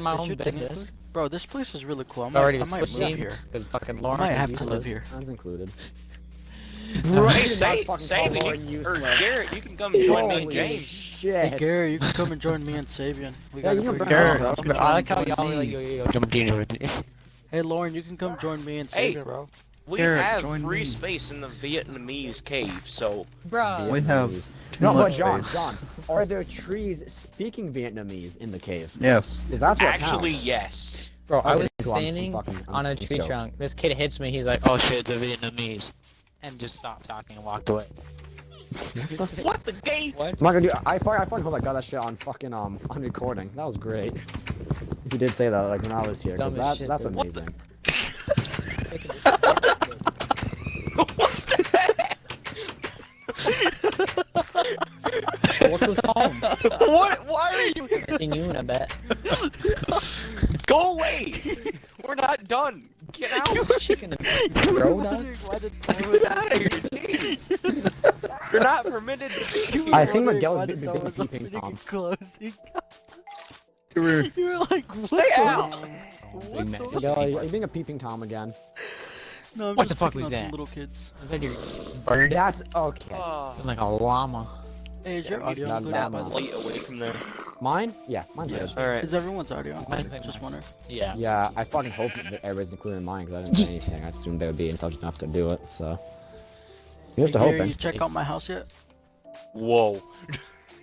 mind my is own your thing business. included? Bro, this place is really cool. I Already might move switching here. because fucking I Lauren might is have to useless. live here. Sounds included. Right, Not fucking Sabian, Lauren you, or useless. Garrett, you can come join me and Holy James. shit. Hey Gary, you can come and join me and Sabian. We Yeah, gotta you can bring bring you us, up. bro. You can I like how join y'all me. like yo jump in. Hey Lauren, you can come join me and Hey. Sabian, bro. We Garrett, have join free me. space in the Vietnamese cave, so Bruh. We have Vietnamese. too No, but much John, space. John, are there trees speaking Vietnamese in the cave? Yes. 'Cause that's what actually, counts. yes. Bro, I was cool, I'm standing fucking- I'm on a just tree joking. trunk. This kid hits me. He's like, "Oh shit, it's a Vietnamese," and just stopped talking and walked away. What the gay? What? I'm not gonna do. I fucking hope I got that shit on fucking on recording. That was great. You did say that like when I was here, 'cause Dumb as that, shit, that's dude. What the- amazing. Look who's home. What? Why are you? Haven't seen you in a bit. Go away! We're not done. Get out! Chicken bro, dog. Why did Get out of here, jeez! You're not permitted to be here. I think Miguel's being a peeping Tom. Closing. Come here. You were like, what Stay the- out! What the- Miguel, are you being a peeping Tom again? No, I'm What just the fuck picking was on some that? little kids. Is that your bird? That's okay. Sound like a llama. Hey, is your Yeah, audio not included, that by the much. way? Light away from there. Mine? Yeah, mine's good. Alright. Is everyone's audio included? think Just mine's- wondering. Yeah. Yeah, I fucking hope that everybody's including mine because I didn't say anything. I assumed they would be intelligent enough to do it, so. Here's to Gary, hoping. you check out my house yet? Whoa.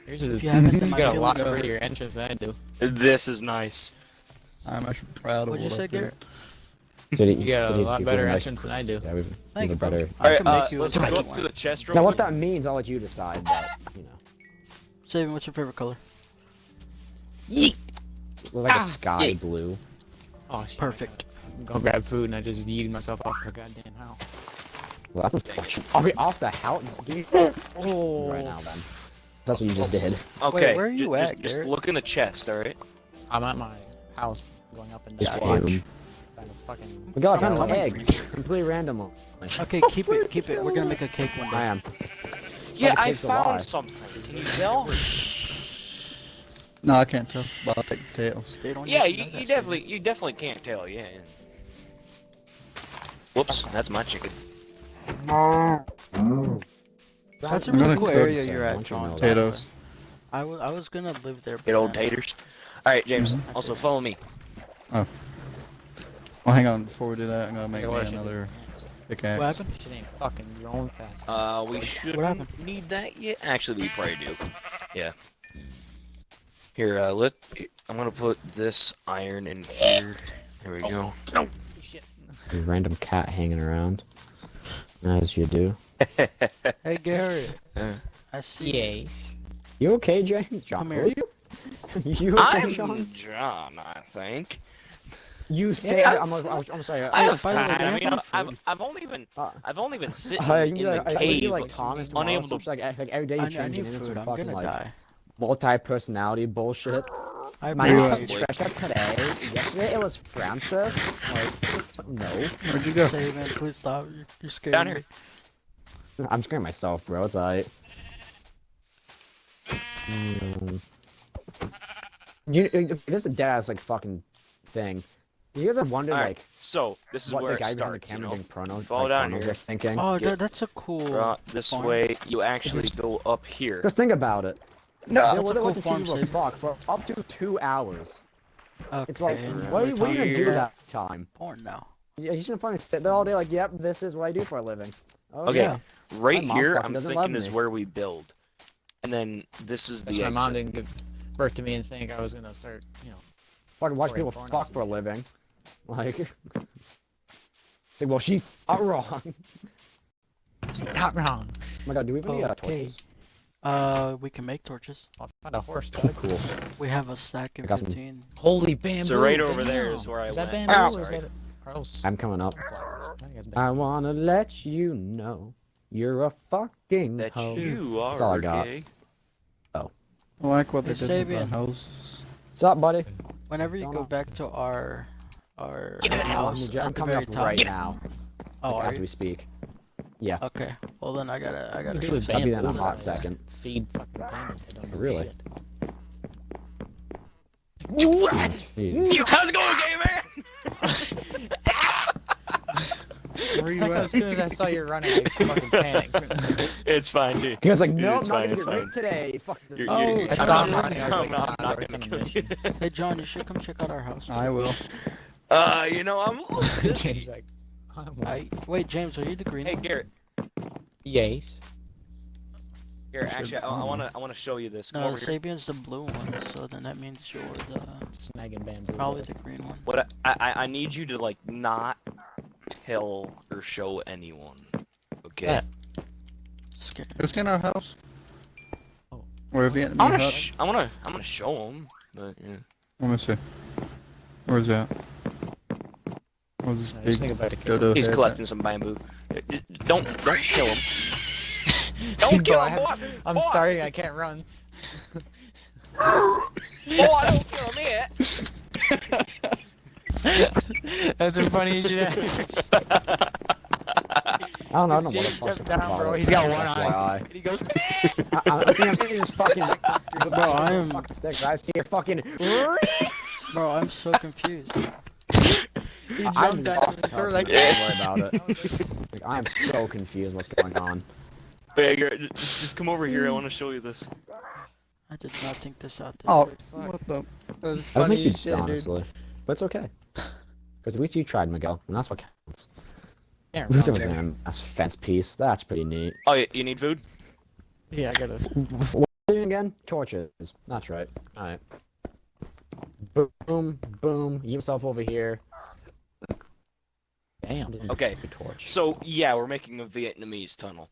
Yours is, If you haven't, then you my got a feelings lot are- prettier entrance than I do. This is nice. I'm actually proud of What'd you what say, I did. Garrett? You got a lot better entrance than I do. Yeah, we've Thank a you, bro. better. I Alright, can make you let's a go different up to one. the chest room. Now, what that means, I'll let you decide, but, you know. Sabian, what's your favorite color? Yeet! We're like a Ah, sky yeah. blue. Oh shit. Perfect. Go grab food and I just yeeted myself off the goddamn house. Well, that's unfortunate. Are we off the house? Oh. Right now, then. That's what you just did. Okay, Wait, where are you at, just Garrett? look in the chest, alright? I'm at my house going up and Just down. watch. Trying to fucking... We got I'm an coming egg. for you. Completely random. Okay, keep it, keep it. We're gonna make a cake one day. I am. Yeah, the I cake's found alive. something. Can you tell? No, I can't tell. But I'll take the tails. They don't Yeah, even know you that definitely can't tell, yeah. Whoops, that's my chicken. That's a I'm really gonna cool cook area some you're at, lunch John. and Potatoes. I was gonna live there. but Get old then- taters. Alright, James, also follow me. Oh, hang on. Before we do that, I'm gonna make Hey, me what should another What pickaxe. happened? Shit ain't fucking grown fast. We shouldn't happened? need that yet. Actually, we probably do. Yeah. Here, I'm gonna put this iron in here. There we go. No. Shit. A random cat hanging around. As you do. Hey Gary, Uh, I see. Yes. You okay, James? John, Come are here. you? You okay, I'm John? John, I think. You say Yeah. I'm sorry. I have by the way, time. do you I have mean, any food? I've only been sitting You in can be the like, I would cave, be like Thomas tomorrow, unable so to. it's like every day you I change need into food. some I'm fucking gonna like die. multi-personality bullshit. I My Where name you is at? Trisha today. Yesterday it was Francis. Like, no. Where'd you go? Sabian, please stop. You're scared. Down here. I'm scaring myself, bro. It's alright. This is a dead-ass, like, fucking thing. You guys have wondered, Alright, like, so this is what where the guy it behind the starts. You camera know, doing pronos, fall like, down pronos here. are thinking? Oh, Yeah. that's a cool. this farm. way, you actually go up here. Just think about it. No. They That's a would cool let the farm, people Sabian. fuck for up to 2 hours. Okay. It's like, right. what are you gonna do Here. with that time? Porn now. Yeah, you shouldn't fucking sit there all day like, yep, this is what I do for a living. Oh, Okay, yeah. right My mom here, fucking I'm doesn't thinking love is me. where we build, and then this is That's the my mom exit. didn't give birth to me and think I was gonna start, you know. Fucking watch Or people pornos. fuck for a living. Like, say, well, she's not wrong. Not wrong. Oh my god, do we even need Okay. torches? We can make torches. I'll find a horse, dog. Cool. We have a stack of I got some- 15. Holy bamboo. So right over there damn. is where I Is that went. bamboo Oh, or is sorry. that gross? I'm coming up. Sunflowers. I think it's I bamboo. wanna let you know you're a fucking That hoe. you are That's all I got. gay. I like what they Hey, did with Sabian. the houses. What's up, buddy? Whenever you Going go on? back to our Get in the house I'm at the coming very up top. right now. Oh, Like, are as you? we speak. Yeah. Okay. Well then I gotta Usually fix that. I'll be there in a bamboo hot does second. Feed fucking pandas that don't do Really? shit. Jeez. How's it going, gamer? Where are you As at? soon as I saw you running, I fucking panicked. It's fine, dude. He was like, no, It's I'm not fine, gonna it's get raped fine. today. Fuck. You're- I stopped running. I was I'm like, not nah, gonna it's on a kill mission. you. Hey John, you should come check out our house. I will. You know, I'm a little busy. James like, Wait, James, are you the green Hey, one? Garrett. yes. Here, actually, I wanna show you this. Come No, over here. Sabian's the blue one, so then that means you're the Snagging bamboo. probably the green one. What I need you to like not tell or show anyone. Okay. Yeah. Scared. Who's in our house? Oh. We're I Vietnamese wanna hut. I'm gonna show them, but yeah. Let me see. Where's that? What's this I was big thinking about to kill dodo He's head? collecting some bamboo. Don't kill him. Don't kill Bro, him, boy. I'm Boy. starting. I can't run. Boy, don't kill him yet. That's the funniest shit ever. I don't know what the James fuck's jumped going down, on. bro. He's got one eye. FYI. And he goes, I'm seeing you just fucking. Bro, I am- Fucking sticks. I see your fucking. Bro, I'm so confused. he I'm jumped down. lost. Sort of like, Don't worry about it. Like, I am so confused what's going on. Beggar, just come over here. I want to show you this. I did not think this out. Oh, Fuck. what the? That was I don't funny think you as did, shit, dude. honestly. But it's okay. Because at least you tried, Miguel, and that's what counts. Can't At least it run, was baby. a fence piece. That's pretty neat. Oh, you need food? Yeah, I gotta. What are you again? Torches. That's right. Alright. Boom, boom. You yourself over here. Damn. Okay. Good torch. So yeah, we're making a Vietnamese tunnel.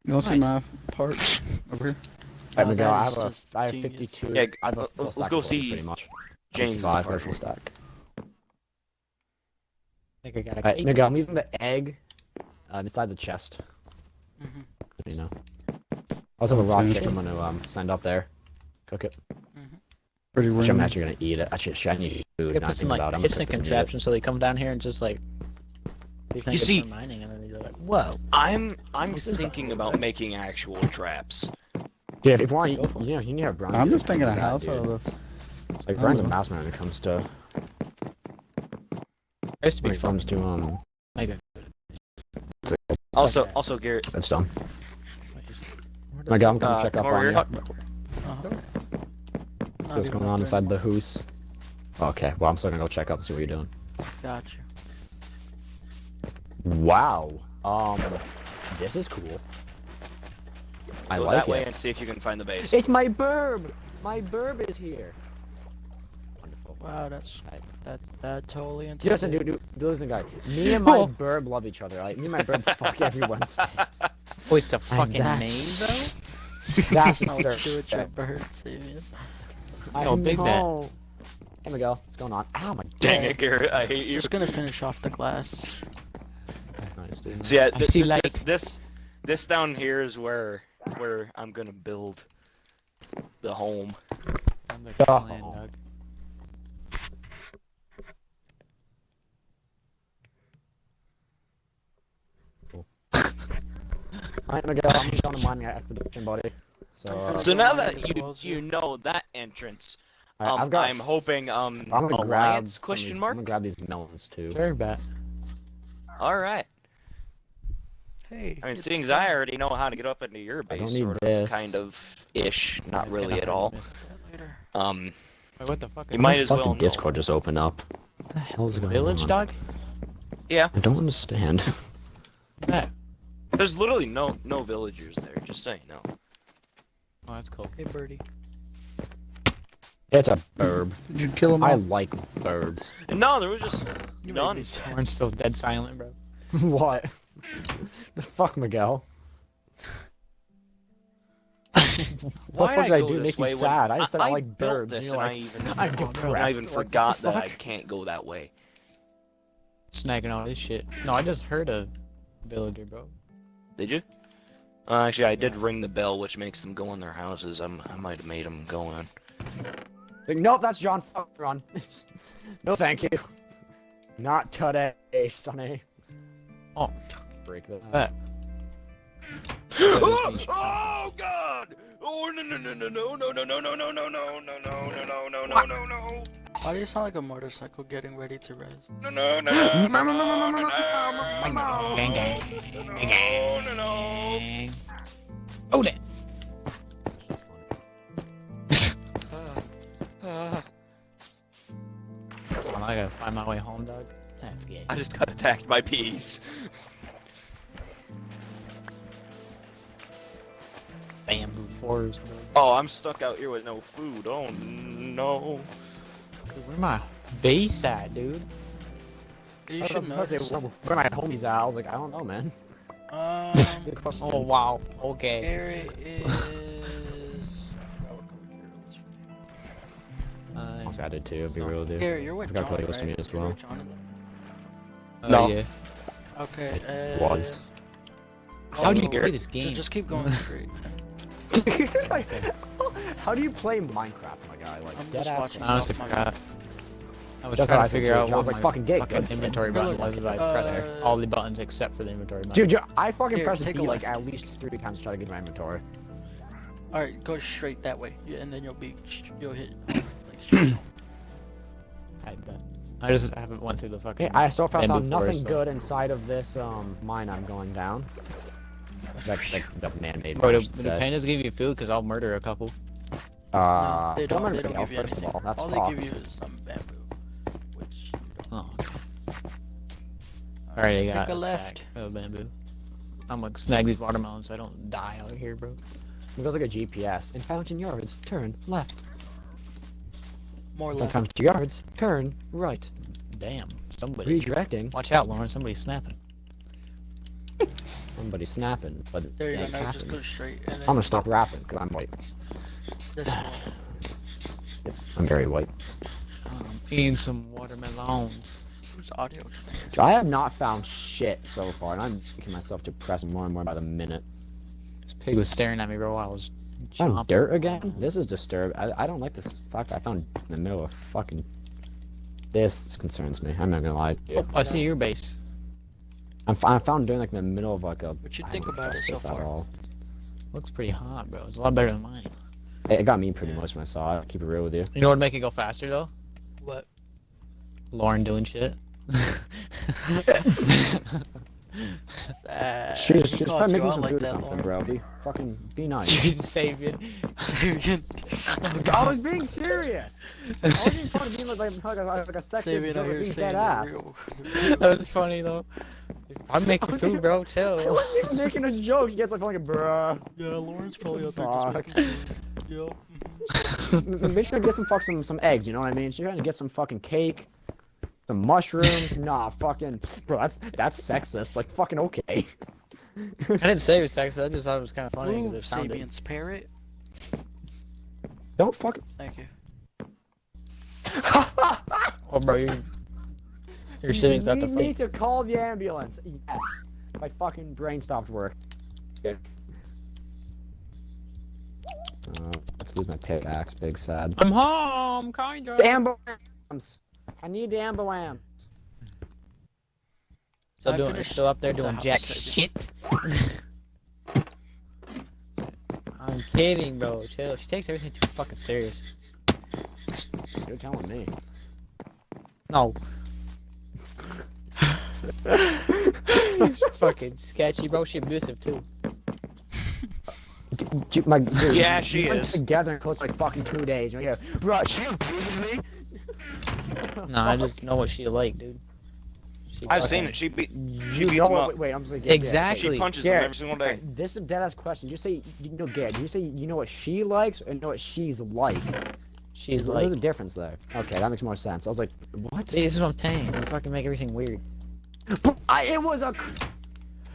You want to see Nice. my part over here? No, Alright, Miguel, that I is have just I have genius. 52. Yeah, I have a full let's stack go of torches, see pretty much. James' 5 for a apartment. full stack. I think I got a Alright, cake. Miguel, I'm leaving the egg inside the chest. Mhm. You know. I also have a raw Finish chicken it. I'm gonna send up there. Cook it. Pretty Which I'm random. actually gonna eat it. Actually, I need food. You could Not put some thinking like about it. I'm gonna piston cook this and eat it. contraptions so they come down here and just like. See if they You can see- start mining and then they're like, whoa. I'm thinking about making actual traps. Yeah, if you want, you know, you need to have Brian. I'm do just this, thinking a do that, house dude. out of this. Like Brian's a mouse man when it comes to It used to be when it fun. comes to Like a, Also, Garrett, It's done. where the- My God, I'm gonna check come up over on here. you. Uh-huh. What's going on inside the house? Okay, well I'm still gonna go check up and see what you're doing. Gotcha. Wow. This is cool. I go like that way it. and see if you can find the base. It's my burb. My burb is here. Wonderful. Wow, that totally Listen, intimidating. listen, guys. Me and my burb love each other. Like me and my burb fuck every Wednesday. Oh, it's a fucking name that's- though? That's What not you do with your bird, Sabian? Oh, big bet. Here we go. What's going on? Ow, my Dang it, Garrett, I hate you. Just gonna finish off the glass. Nice, dude. So yeah, I see light. this down here is where I'm gonna build the home. I'm the Oh. clan, dog. Alright, Miguel, I'm just going to mine my expedition, buddy. So, So now that As well as you know that entrance, alright, I've got. I'm hoping I'm gonna grab alliance some of question these- mark. I'm gonna grab these melons too. Very bad. All right. Hey. I mean, it's seeing as done. I already know how to get up into your I don't base, need sort of, this. kind of, ish, not It's really gonna at hurt all. this. Later. Wait, what the fuck? You might as Fucking well know. Discord just opened up. What the hell is going Village on? dog? Yeah, I don't understand. Yeah. there's literally no villagers there. Just saying, no. Oh, that's cool. Hey, birdie. It's a burb. Did you kill him I all? like birds. And no, there was just none. Orange still dead silent, bro. What? The fuck, Miguel? Why fuck did did I go do to this make you way when sad? I just said I like built birds, and This you're and like, I even, I'm I depressed. even What forgot the that I fuck? can't go that way. Snagging all this shit. No, I just heard a villager, bro. Did you? Actually, I did Yeah. ring the bell, which makes them go in their houses. I might have made them go in. Like, nope, that's John. Fuck, run. No, thank you. Not today, Sonny. Oh. Break that. Bet. Oh God! Oh no no no no no no no no no no no no no no no no no no no. Why do you sound like a motorcycle getting ready to res? No no no no no no no no Gang, gang. no no. Gang. Oh, damn. I gotta find my way home, dog. That's gay. I just got attacked by bees. Bamboo forest, bro. Oh, I'm stuck out here with no food. Oh no. Dude, where my base at, dude? You should know. Where my homies at? I was like, I don't know, man. Oh, wow. Okay. Gary is. Honestly, I did too, to be real with you. Gary, you're I with forgot Johnny, to play this to me right? as You're well. with Johnny? Oh, yeah. Okay. Was. How do you oh, play this game? Just keep going straight. How do you play Minecraft, my guy? Like, I'm dead just ass. watching. I honestly my- forgot. I was That's trying what I to said figure too. out John's what like, my fucking gay, fucking good. inventory button was if I pressed all the buttons except for the inventory button. Dude, I fucking Here, pressed take B a like left. at least 3 times to try to get my inventory. All right, go straight that way, yeah, and then you'll hit. Like, straight. I bet. I just haven't went through the fucking. Okay, I so far bamboo found nothing forest, so- good inside of this mine I'm going down. That's like the man-made Bro, mine, I do should the say. pandas give you food? Cause I'll murder a couple. No, they don't don't. remember They don't anything give you else, first of anything. all. That's All fucked. they give you is some bamboo, which. Oh. Alright, I got Take a a left. stack of bamboo. I'm gonna snag these watermelons so I don't die out here, bro. It goes like a GPS. In fountain yards, turn left. More In left. fountain yards, turn right. Damn, somebody. Redirecting. Watch out, Lauren. Somebody's snapping. Somebody's snapping, but There you it go. ain't Now just go happening. straight. And then I'm gonna stop rapping because I'm white. this way. Yep, I'm very white. Eating some watermelons. Who's audio? I have not found shit so far, and I'm making myself depressed more and more by the minute. This pig was staring at me, bro, while I was Found chomping. dirt again? This is disturbed. I don't like this. Fuck, I found in the middle of fucking. This concerns me. I'm not gonna lie to you. Oh, I see your base. I found dirt like in the middle of like a. What you I think don't about it trust so this at far? all. Looks pretty hot, bro. It's a lot better than mine. It got me pretty much when I saw it. I'll keep it real with you. You know what'd make it go faster, though? What? Lauren doing shit. She's He called probably you making out some like food or that, something, Lauren. bro. Be nice. She's saving. I was being serious. I wasn't even trying to be like a sexist Saving joke. out I was here being saying dead the ass. real. That was funny, though. I'm making food, bro. I Chill. wasn't even making a joke. She gets like bruh. Yeah, Lauren's probably out there Fuck. just making food. Yo. Maybe she's trying to get some eggs. You know what I mean? She's trying to get some fucking cake, some mushrooms. Nah, fucking bro. That's sexist. Like fucking okay. I didn't say it was sexist. I just thought it was kind of funny because Ooh, it sounded. Sabian's parrot. Don't fucking. Thank you. Oh, bro, your sibling's about to You need fight. to call the ambulance. Yes. My fucking brain stopped working. Let's lose my pickaxe. Big sad. I'm home, kinda. The ambulance. I need the ambulance. Still I doing. finished Still up there the doing house, jack Sabian. shit. I'm kidding, bro. Chill. She takes everything too fucking serious. You're telling me. No. She's fucking sketchy, bro. She abusive too. Dude, Yeah, she we went is. together and close like fucking 2 days. And we go, bro, she abuses me. Nah, I just know what she like, dude. She I've fucking- seen it. She beats You him know up. what? Wait, I'm just like Exactly. She punches Garrett, him every single day. This is a dead ass question. You say you know, Garrett. Do you say you know what she likes or know what she's like? She's There's like. a difference there. Okay, that makes more sense. I was like, what? See, this is what I'm saying. You fucking make everything weird. It was a.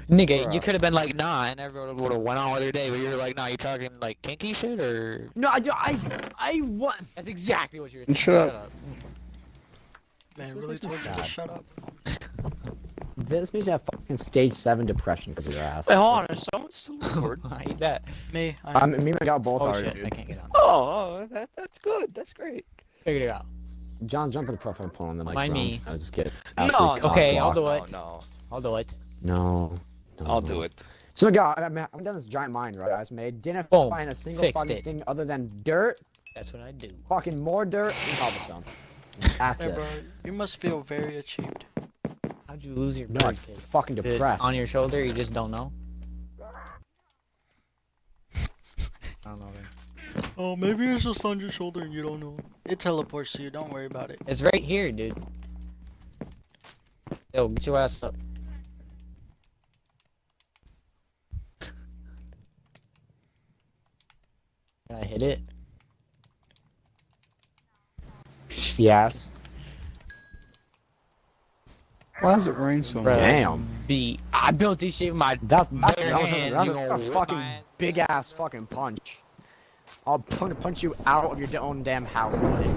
Nigga, Bruh. you could have been like, nah, and everyone would have went on with their day, but you're like, nah, you talking like kinky shit or? No, I want. That's exactly what you were thinking. Shut up. Man, really told you to God. shut up. This means you have fucking stage 7 depression because of your ass. Wait, hold on. Is someone still recording? I eat that. Me, Me and my gal both Oh are. shit, Dude. I can't get on. Oh, that's good. That's great. Figured it out. John, jump in the profile and pull on the mic. Mind me. I was just kidding. No, Okay, I'll do No, it. no. I'll do it. No. I'll do it. So God, I'm done this giant mine, right? I just made. Didn't Boom. find a single Fixed fucking it. thing other than dirt, That's what I do. fucking more dirt, and cobblestone. That's Hey, it. bro, you must feel very achieved. How'd you lose your No, bird, it's kid? fucking Is it depressed. on your shoulder, you just don't know? I don't know, man. Oh, maybe it's just on your shoulder and you don't know. It teleports to you. Don't worry about it. It's right here, dude. Yo, get your ass up. Can I hit it? Yes. Why does it rain so Bruh. much? Damn. I built this shit with my That's bare hands. that's You a gonna whip fucking my ass? big ass fucking punch. I'll punch you out of your own damn house, buddy.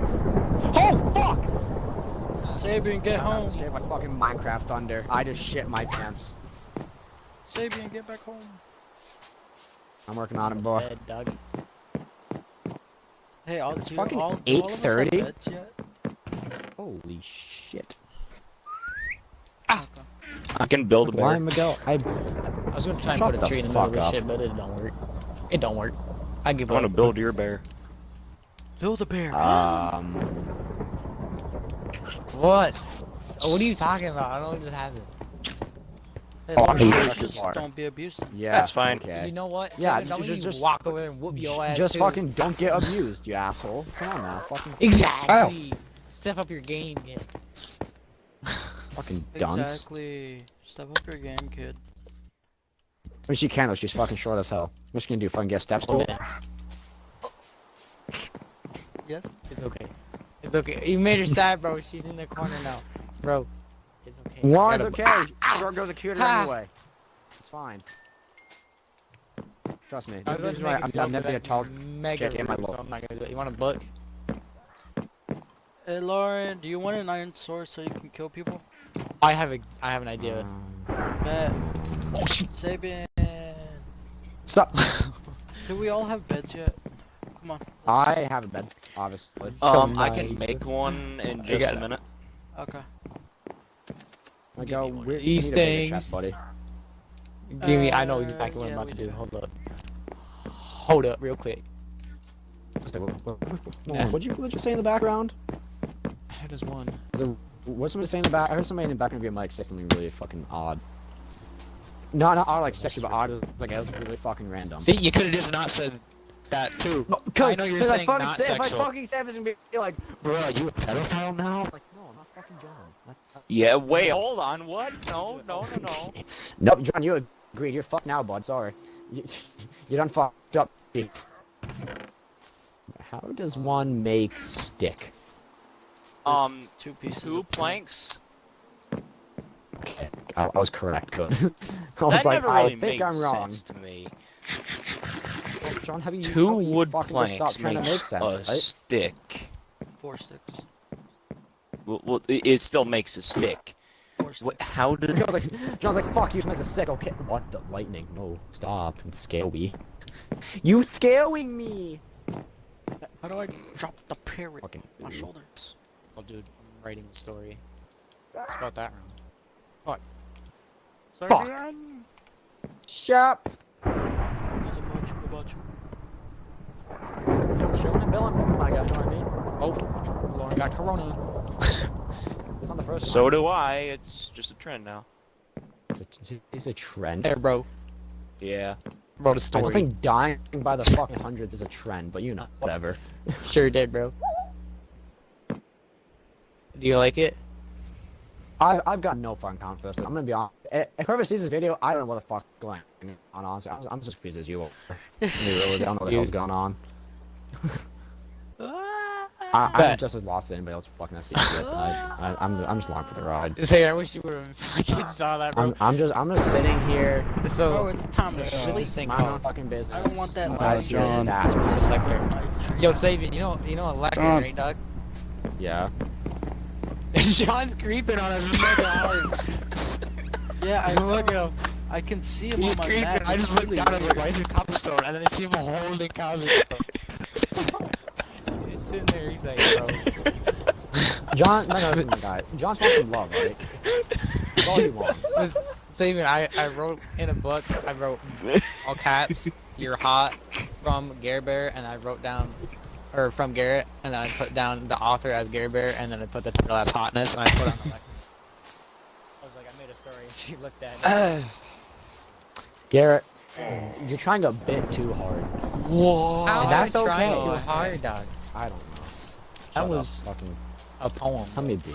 Oh fuck! Sabian, get I home. scared my fucking Minecraft thunder. I just shit my pants. Sabian, get back home. I'm working on it, boy. Dead, Doug. Hey, all It's do fucking all, do all of us have 8:30. beds yet? Holy shit. I can build a Why bear. Miguel? I I was gonna try and Shut put the a tree in the middle of fuck this up. shit, but it don't work. It don't work. I give I want to up. build your bear. Build a bear. What? Oh, what are you talking about? I don't know what just happened. Hey, Oh, Lord, I'm just just hard. don't be abusive. yeah. That's fine. Okay. You know what? Yeah, Don't just- you just- walk over there and whoop your ass Just too. fucking don't get abused, you asshole. Come on now, fucking Exactly. Step up your game, kid. fucking dunce. Exactly. Step up your game, kid. I mean, she can though. She's fucking short as hell. What's she gonna do? Fucking get steps to it? Yes? It's okay. It's okay. You made her sad, bro. She's in the corner now. Bro, it's okay. Why I is gotta- okay? Girl goes a cuter Ha! anyway. It's fine. Trust me. I was This about is to why make a I'm joke, never but gonna that's talk. mega chick in my rude, so look. I'm not gonna do it. You want a book? Hey, Lauren, do you want an iron sword so you can kill people? I have an idea. Bet. Sabian. Stop. Do we all have beds yet? Come on. I have a bed, obviously. I can make one in You just got a it. minute. Okay. I go. Give me one of We these need a bigger things. chest, buddy. Give me. I know exactly what yeah, I'm about we to do. do. Hold up. Hold up, real quick. Just like, Yeah. what'd you say in the background? How does one? What's somebody saying in the back? I heard somebody in the background of your mic say something really fucking odd. Not odd like sexual, but odd. Like it was really fucking random. See, you could have just not said that too. No, I know you're saying if I not if I sexual. fucking say this and be like, bro, are you a pedophile now? Like, no, I'm not fucking John. Yeah, wait, hold on. What? No. Nope, John, you agreed. You're fucked now, bud. Sorry. You done fucked up. How does one make stick? Two pieces. Two of planks. Okay, I was correct. Good. I was That like, never really I think makes I'm wrong. sense to me. John, have you Two how about you wood fucking just planks stop trying to make makes sense, a right? stick. 4 sticks. Well, it still makes a stick. 4 sticks. What? How did? John's like, fuck you, makes a stick. Okay, what the lightning? No, stop. It's scary. You scaring me. How do I drop the parrot Fucking on my idiot. shoulder? Oh, dude, I'm writing the story. It's about that round. Sorry, Fuck. man. Shop. What's about you? Showing and billing. My God, you know what I mean? Oh, Lauren got corona. It's not the first So time. do I. It's just a trend now. It's a trend. There, bro. Yeah. Wrote a I don't story. think dying by the fucking hundreds is a trend, but you know, whatever. Sure did, bro. Do you like it? I've got no fucking confidence. I'm gonna be honest. If whoever sees this video, I don't know what the fuck going on. Honestly, I'm just confused as you are. I really don't know what the hell's going on. I'm Bet. just as lost as anybody else fucking has seen this. I'm just along for the ride. Say, I wish you would have fucking saw that, bro. I'm just sitting here, So, Oh, it's time to what's sleep. this thing mind my called? fucking business. I don't want that I light. hear John. that. Lecter. Yo, save it. You know a lecter, John. right, dog? Yeah. John's creeping on us mega hard. Yeah, I Look at him. I can see him He's on my creeping. map. I just It's looked really down and was like, weird. why is your cobblestone? And then I see him holding cobblestone. He's sitting there, he's like, bro. John, no, listen, guy. John wants some love, right? That's all he wants. So even I wrote in a book, I wrote all caps, "You're hot" from Gare Bear, and I wrote down, or from Garrett, and then I put down the author as Gare Bear, and then I put the title as hotness, and I put on the record. I was like, I made a story, and she looked at it. Garrett, you're trying a bit too hard. Whoa. How And am that's I trying okay. too hard, dog? I don't know. That Shut was up, fucking. a poem. Let me be.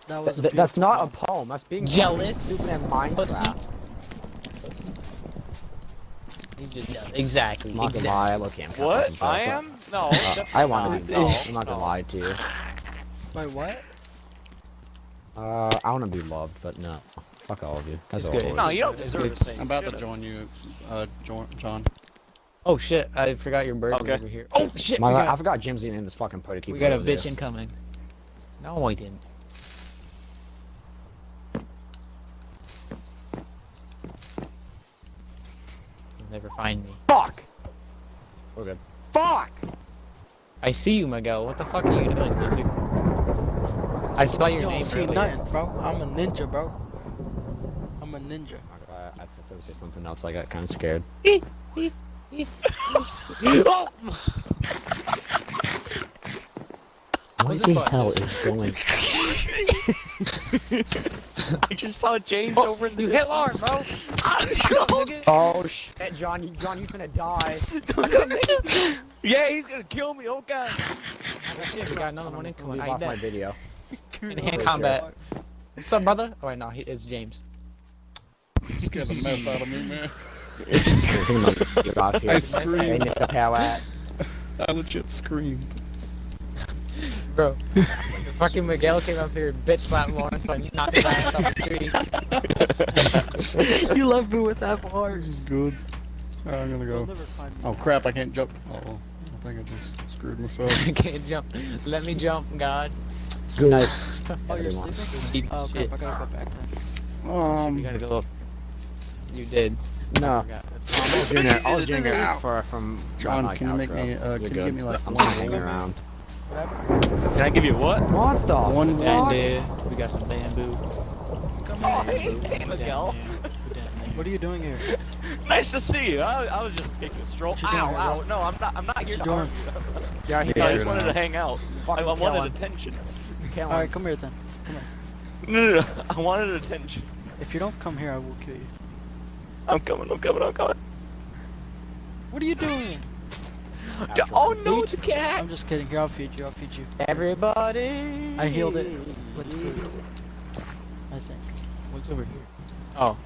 That was a That's beautiful not a poem. poem. That's being Jealous, stupid in pussy. Minecraft. He's just jealous. Exactly. I'm not gonna lie. Okay, I'm What? fucking I jealous. am? No. I definitely want not. to be. No, I'm not gonna lie to you. Wait, what? I want to be loved, but no. Fuck all of you. That's It's all good. of you. No, you don't It's deserve good. the same I'm about shit. to join you, John. Oh shit! I forgot your bird Okay. over here. Oh shit! My, we I got, forgot Jim's in this fucking party. Keep we got a over there. bitch incoming. No, I didn't. You'll never find me. Fuck! We're good. Fuck! I see you, Miguel. What the fuck are you doing, music? I saw your You don't name see earlier. nothing, bro. I'm a ninja, bro. I'm a ninja. I thought there was something else. I got kind of scared. Oh! What Was the it fun? hell is going? I just saw James over in the You hit Lauren, distance. bro. Oh shit, John! You finna die. Yeah, he's gonna kill me. Oh god. Oh shit, we got another one incoming. Leave I off my bet. video. In hand combat. What's up, brother? Oh wait, no, it's James. Scared the mess out of me, man. Get off here. I screamed. Hey, Mr. Power. I legit screamed. Bro, fucking Miguel came up here, bitch slapped Lawrence by knocking his ass off the tree. You left me with that part. This is good. Alright, I'm gonna You'll go. never find me. Oh crap, I can't jump. Uh oh. I think I just screwed myself. I can't jump. Let me jump, God. Good night. Oh, you're everyone. sleeping? Deep Oh, shit. crap, I gotta go back then. You gotta go up. You did. No. I forgot. That's I was doing it. I was doing it from John, like, can you make outro. me? You're Can you good. give me like I'm one just hanging gold? around. Can I give you what? What the? One fine. gold. And we got some bamboo. Oh, hey, Put that Miguel. in there, put that in there. What are you doing here? Nice to see you. I was just taking a stroll. What you doing, Ow, ow. bro? No, I'm not here What to you harm doing? you. Yeah, he Yeah, I does. just wanted to hang out. I Fucking kill wanted him. attention. Kill him. Alright, come here then. No. I wanted attention. If you don't come here, I will kill you. I'm coming. What are you doing? Oh no, the cat! I'm just kidding. Here, I'll feed you. Everybody. I healed it with food. I think. What's over here? Oh.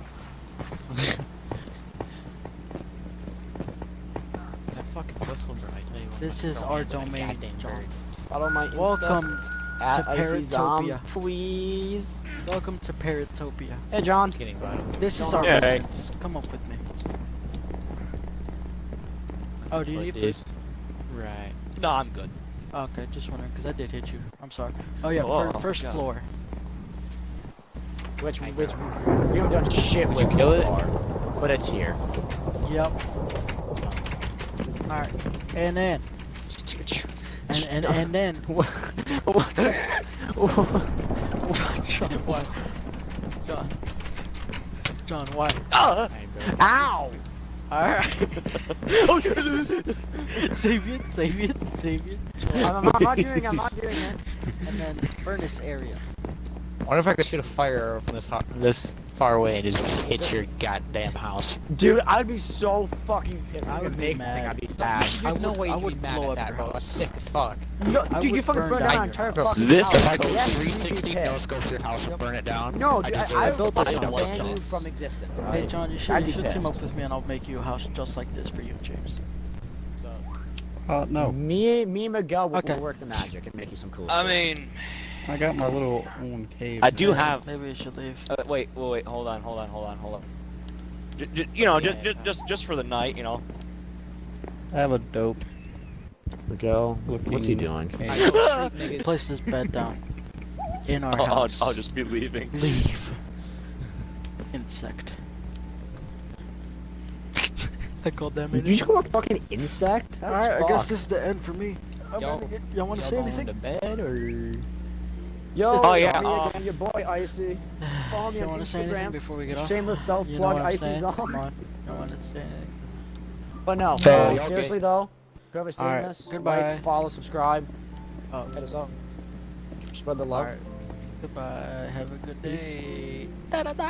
That fucking whistle, bro, I tell you what. This is Throw our me like a domain, goddamn John. bird. Follow my Insta Welcome at to Icy Zom, Parrotopia. please. Welcome to Parrotopia. Hey, John. I'm kidding, bro. This is Don't our Yeah, residence. Come up with me. Oh, do you Like need this. food? Right. No, I'm good. Okay, just wondering, because I did hit you. I'm sorry. Oh yeah, Oh, first God. floor. Which we haven't done shit Did with you kill so it? far, but it's here. Yep. Alright, and then. And then. John, why? John, why? Ah! Hey, bro. Ow! Alright. Oh, Save it. I'm not doing it. And then furnace area. I wonder if I could shoot a fire arrow from this far away and just hit your goddamn house. Dude, I'd be so fucking pissed. I I would would be make mad. think I'd be sad. There's no would- way I you can would be mad blow at up that, your bro. house. That's sick as fuck. No, I dude, you would fucking burn burned down down our your entire house. fucking This- house. If I could Yes, 360 you'd be no pissed. scope your house and burn it down. No, dude, deserve I it. built this I house. know what ban you else. from existence. Hey alright? John, you I'd be should team up pissed. with me and I'll make you a house just like this for you, James. No. Me and Miguel will Okay. work the magic and make you some cool I shit. mean, I got my little own cave. I do now. have. Maybe we should leave. Wait. Hold on. Just for the night, you know. I have a dope Miguel, looking. what's he doing? I cave. know street niggas. Place this bed down. In our I'll house. just be leaving. Leave. Insect. I called that Did you just call a fucking insect? That's Alright, I guess fucked. this is the end for me. Y'all Y'all want to say going anything? to bed or? Yo, Oh, yeah, it's me again, your boy Icy. Follow me You on want to say anything Instagram. before we get off? Shameless You know self-plug, what I'm Icy saying? Zone. Come on. You want to say anything? But no, Okay. seriously though, whoever's seeing Alright, this, goodbye. like, follow, subscribe, Oh, hit us up, spread the love. alright. Goodbye. Have a good Peace. day. Da da da.